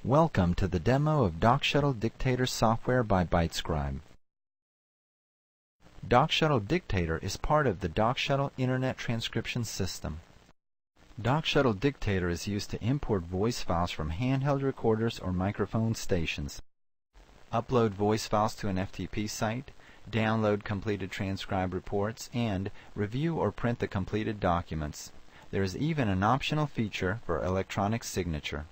Welcome to the demo of DocShuttle Dictator software by ByteScribe. DocShuttle Dictator is part of the DocShuttle Internet Transcription System. DocShuttle Dictator is used to import voice files from handheld recorders or microphone stations, upload voice files to an FTP site, download completed transcribed reports, and review or print the completed documents. There is even an optional feature for electronic signature.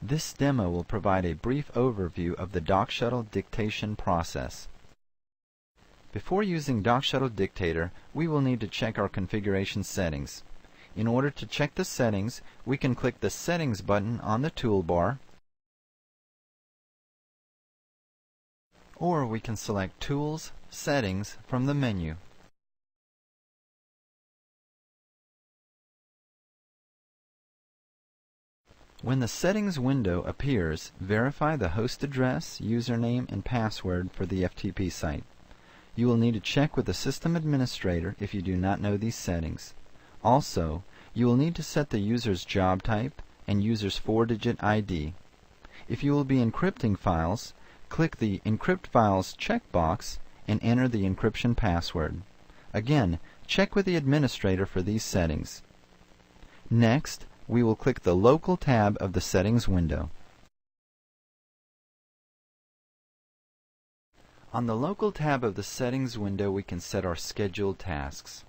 This demo will provide a brief overview of the DocShuttle dictation process. Before using DocShuttle Dictator, we will need to check our configuration settings. In order to check the settings, we can click the Settings button on the toolbar, or we can select Tools, Settings from the menu. When the Settings window appears, verify the host address, username, and password for the FTP site. You will need to check with the system administrator if you do not know these settings. Also, you will need to set the user's job type and user's 4-digit ID. If you will be encrypting files, click the Encrypt Files checkbox and enter the encryption password. Again, check with the administrator for these settings. Next, we will click the Local tab of the Settings window. On the Local tab of the Settings window, we can set our scheduled tasks.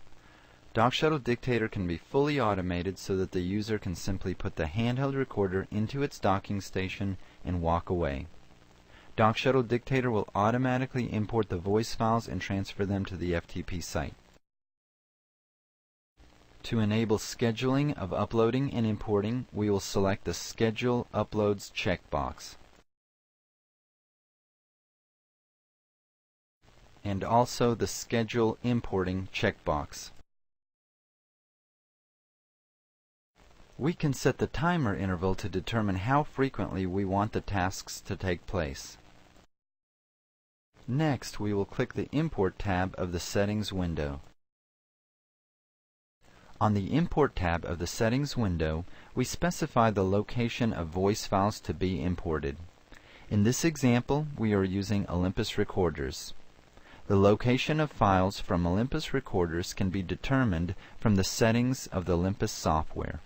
DocShuttle Dictator can be fully automated so that the user can simply put the handheld recorder into its docking station and walk away. DocShuttle Dictator will automatically import the voice files and transfer them to the FTP site. To enable scheduling of uploading and importing, we will select the Schedule Uploads checkbox, and also the Schedule Importing checkbox. We can set the timer interval to determine how frequently we want the tasks to take place. Next, we will click the Import tab of the Settings window. On the Import tab of the Settings window, we specify the location of voice files to be imported. In this example, we are using Olympus recorders. The location of files from Olympus recorders can be determined from the settings of the Olympus software.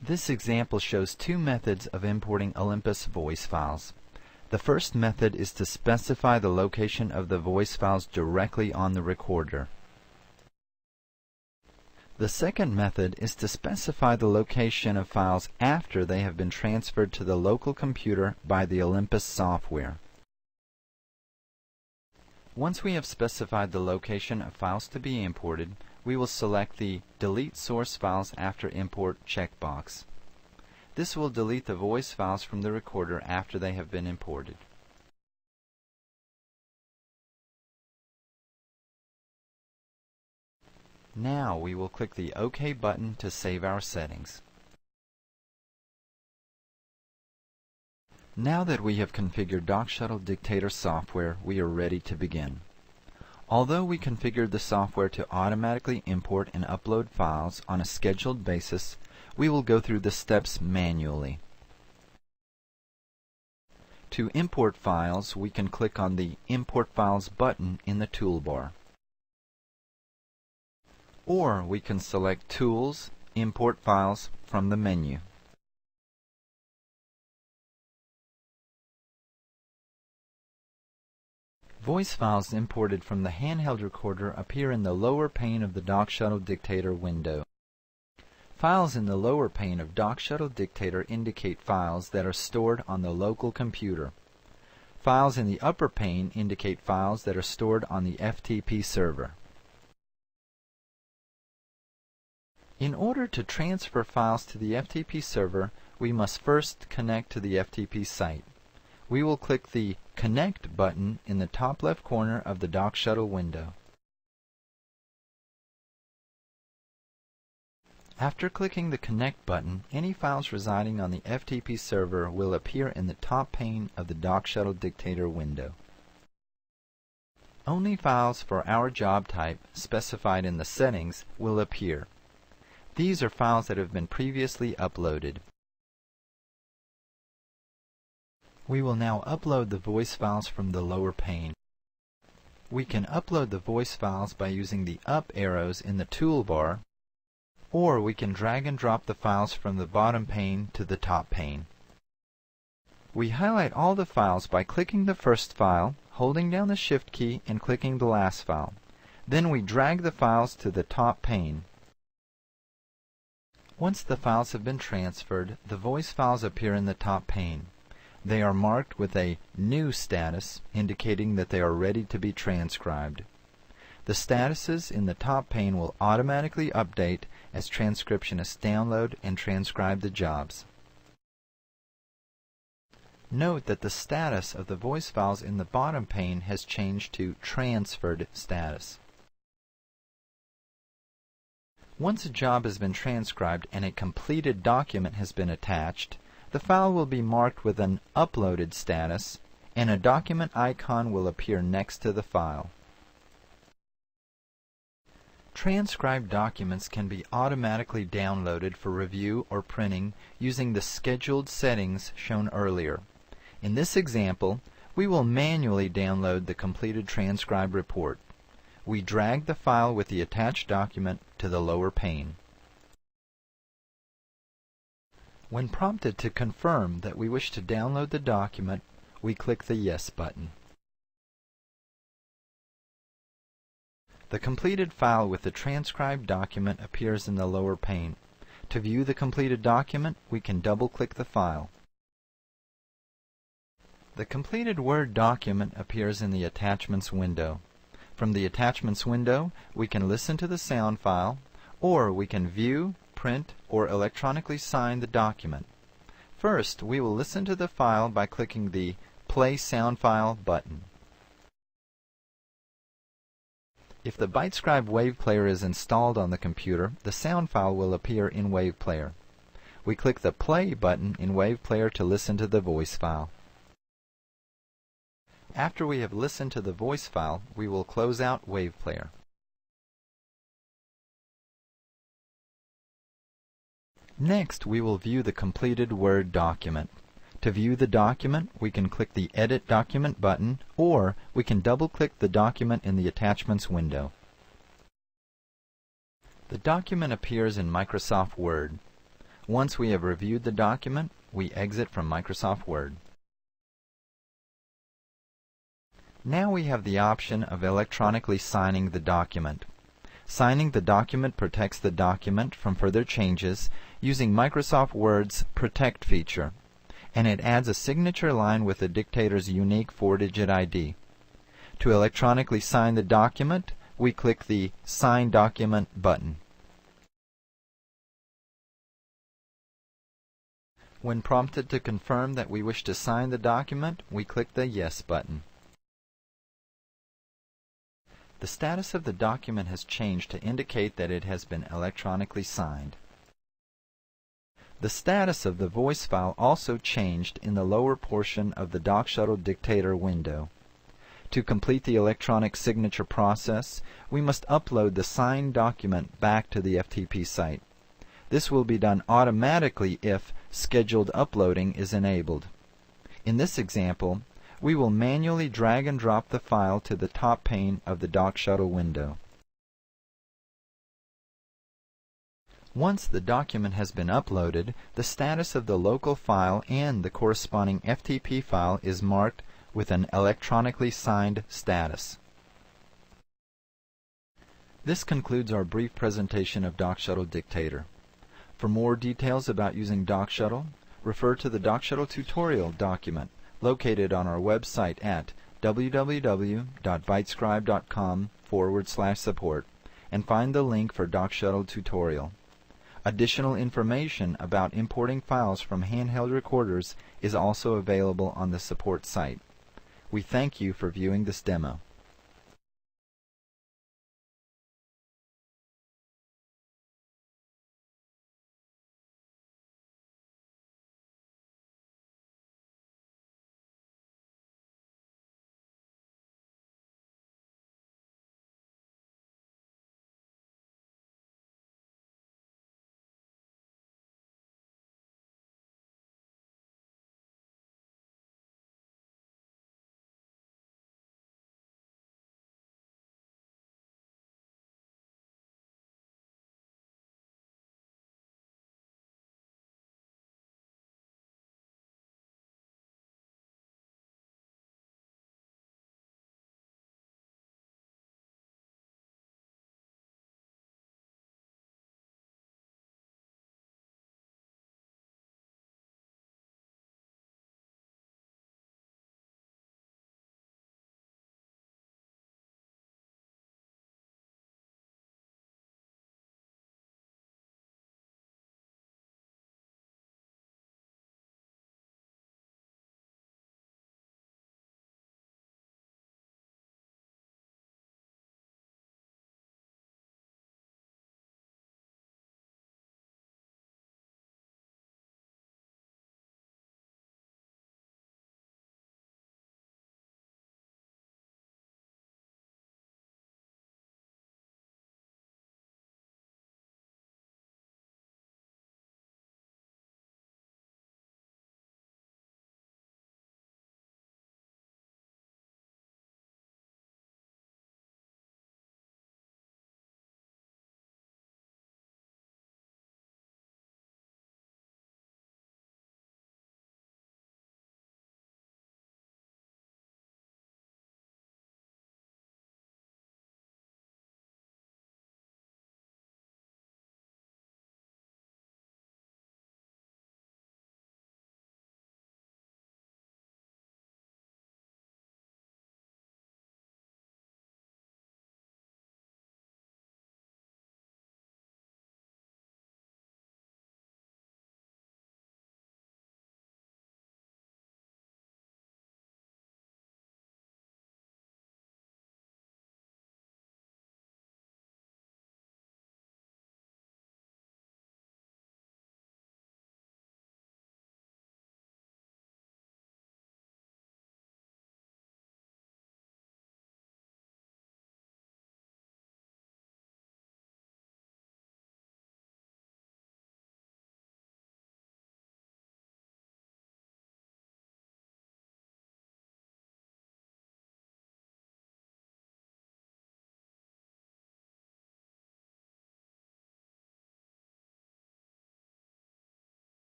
This example shows two methods of importing Olympus voice files. The first method is to specify the location of the voice files directly on the recorder. The second method is to specify the location of files after they have been transferred to the local computer by the Olympus software. Once we have specified the location of files to be imported, we will select the Delete Source Files After Import checkbox. This will delete the voice files from the recorder after they have been imported. Now we will click the OK button to save our settings. Now that we have configured DocShuttle Dictator software, we are ready to begin. Although we configured the software to automatically import and upload files on a scheduled basis, we will go through the steps manually. To import files, we can click on the Import Files button in the toolbar. Or we can select Tools, Import Files from the menu. Voice files imported from the handheld recorder appear in the lower pane of the DocShuttle Dictator window. Files in the lower pane of DocShuttle Dictator indicate files that are stored on the local computer. Files in the upper pane indicate files that are stored on the FTP server. In order to transfer files to the FTP server, we must first connect to the FTP site. We will click the Connect button in the top left corner of the DocShuttle window. After clicking the Connect button, any files residing on the FTP server will appear in the top pane of the DocShuttle Dictator window. Only files for our job type, specified in the settings, will appear. These are files that have been previously uploaded. We will now upload the voice files from the lower pane. We can upload the voice files by using the up arrows in the toolbar, or we can drag and drop the files from the bottom pane to the top pane. We highlight all the files by clicking the first file, holding down the Shift key, and clicking the last file. Then we drag the files to the top pane. Once the files have been transferred, the voice files appear in the top pane. They are marked with a New status, indicating that they are ready to be transcribed. The statuses in the top pane will automatically update as transcriptionists download and transcribe the jobs. Note that the status of the voice files in the bottom pane has changed to Transferred status. Once a job has been transcribed and a completed document has been attached, the file will be marked with an Uploaded status, and a document icon will appear next to the file. Transcribed documents can be automatically downloaded for review or printing using the scheduled settings shown earlier. In this example, we will manually download the completed transcribed report. We drag the file with the attached document to the lower pane. When prompted to confirm that we wish to download the document, we click the Yes button. The completed file with the transcribed document appears in the lower pane. To view the completed document, we can double-click the file. The completed Word document appears in the Attachments window. From the Attachments window, we can listen to the sound file, or we can view, print, or electronically sign the document. First, we will listen to the file by clicking the Play Sound File button. If the ByteScribe Wave Player is installed on the computer, the sound file will appear in Wave Player. We click the Play button in Wave Player to listen to the voice file. After we have listened to the voice file, we will close out Wave Player. Next, we will view the completed Word document. To view the document, we can click the Edit Document button, or we can double-click the document in the Attachments window. The document appears in Microsoft Word. Once we have reviewed the document, we exit from Microsoft Word. Now we have the option of electronically signing the document. Signing the document protects the document from further changes using Microsoft Word's Protect feature, and it adds a signature line with the dictator's unique 4-digit ID. To electronically sign the document, we click the Sign Document button. When prompted to confirm that we wish to sign the document, we click the Yes button. The status of the document has changed to indicate that it has been electronically signed. The status of the voice file also changed in the lower portion of the DocShuttle Dictator window. To complete the electronic signature process, we must upload the signed document back to the FTP site. This will be done automatically if Scheduled Uploading is enabled. In this example, we will manually drag and drop the file to the top pane of the DocShuttle window. Once the document has been uploaded, the status of the local file and the corresponding FTP file is marked with an electronically signed status. This concludes our brief presentation of DocShuttle Dictator. For more details about using DocShuttle, refer to the DocShuttle tutorial document located on our website at www.bytescribe.com/support and find the link for DocShuttle tutorial. Additional information about importing files from handheld recorders is also available on the support site. We thank you for viewing this demo.